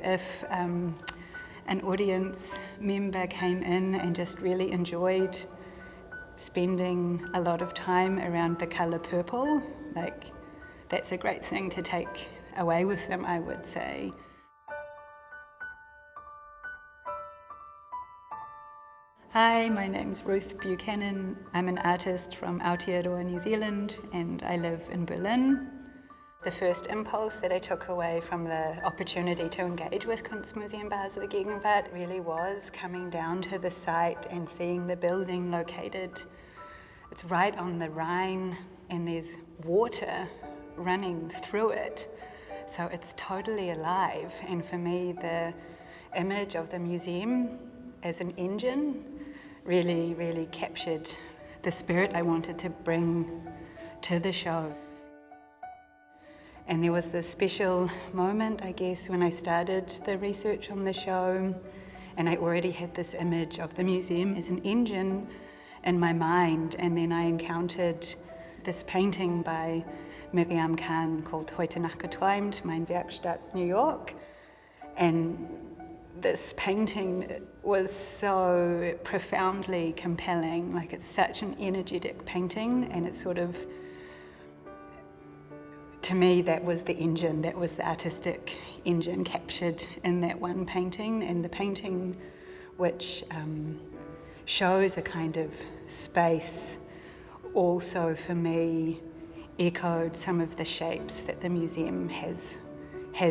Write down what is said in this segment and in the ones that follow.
If an audience member came in and just really enjoyed spending a lot of time around the colour purple, that's a great thing to take away with them, I would say. Hi, my name's Ruth Buchanan. I'm an artist from Aotearoa, New Zealand, and I live in Berlin. The first impulse that I took away from the opportunity to engage with Kunstmuseum Basel Gegenwart really was coming down to the site and seeing the building located. It's right on the Rhine and there's water running through it, so it's totally alive. And for me, the image of the museum as an engine really captured the spirit I wanted to bring to the show. And there was this special moment, I guess, when I started the research on the show, and I already had this image of the museum as an engine in my mind, and then I encountered this painting by Miriam Kahn called Heute Nacht geträumt, Mein Werkstatt, New York. And this painting was so profoundly compelling, it's such an energetic painting, and it's sort of, to me, that was the engine, that was the artistic engine captured in that one painting. And the painting, which shows a kind of space, also for me echoed some of the shapes that the museum has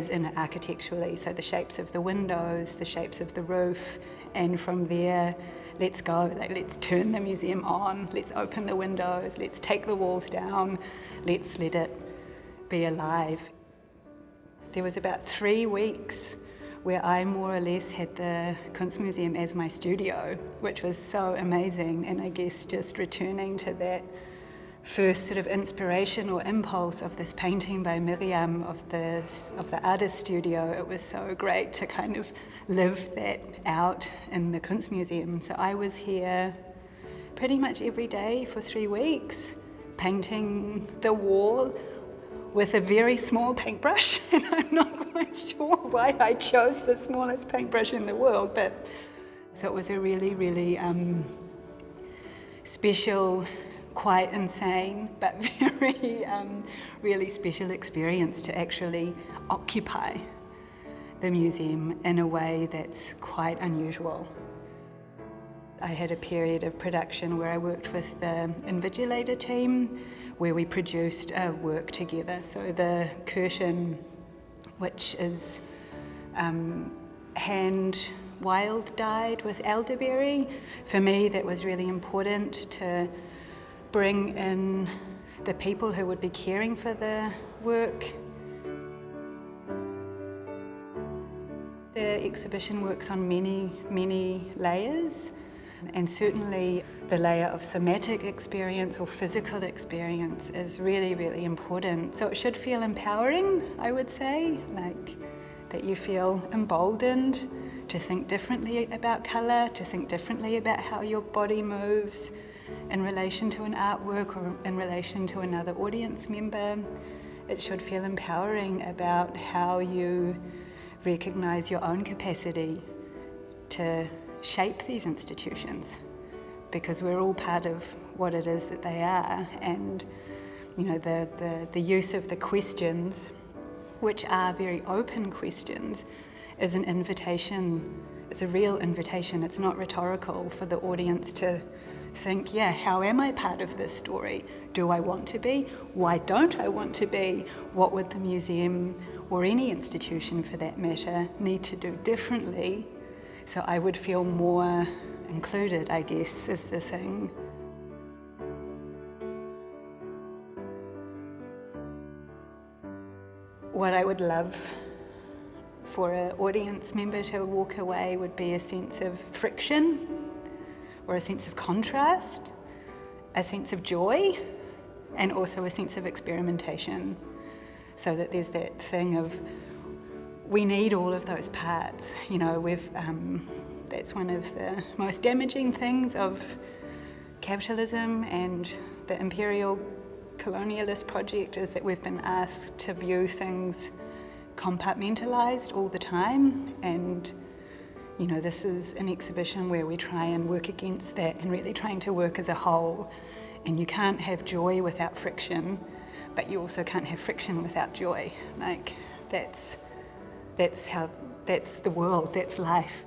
in it architecturally. So the shapes of the windows, the shapes of the roof, and from there, let's go, let's turn the museum on, let's open the windows, let's take the walls down, let's let it be alive. There was about 3 weeks where I more or less had the Kunstmuseum as my studio, which was so amazing. And I guess just returning to that first sort of inspiration or impulse of this painting by Miriam of the artist studio, it was so great to kind of live that out in the Kunstmuseum. So I was here pretty much every day for 3 weeks, painting the wall with a very small paintbrush, and I'm not quite sure why I chose the smallest paintbrush in the world, but so it was a really special, quite insane, but very really special experience to actually occupy the museum in a way that's quite unusual. I had a period of production where I worked with the Invigilator team, where we produced a work together. So the curtain, which is hand wild dyed with elderberry, for me that was really important to bring in the people who would be caring for the work. The exhibition works on many layers, and certainly the layer of somatic experience or physical experience is really important. So it should feel empowering, I would say, that you feel emboldened to think differently about colour, to think differently about how your body moves in relation to an artwork or in relation to another audience member. It should feel empowering about how you recognise your own capacity to shape these institutions, because we're all part of what it is that they are. And the use of the questions, which are very open questions, is an invitation. It's a real invitation. It's not rhetorical, for the audience to think, how am I part of this story? Do I want to be? Why don't I want to be? What would the museum, or any institution for that matter, need to do differently so I would feel more included, I guess, is the thing. What I would love for an audience member to walk away would be a sense of friction, or a sense of contrast, a sense of joy, and also a sense of experimentation. So that there's that thing of, we need all of those parts. That's one of the most damaging things of capitalism and the imperial colonialist project, is that we've been asked to view things compartmentalised all the time, and you know, this is an exhibition where we try and work against that and really trying to work as a whole. And you can't have joy without friction, but you also can't have friction without joy. Like, that's the world, that's life.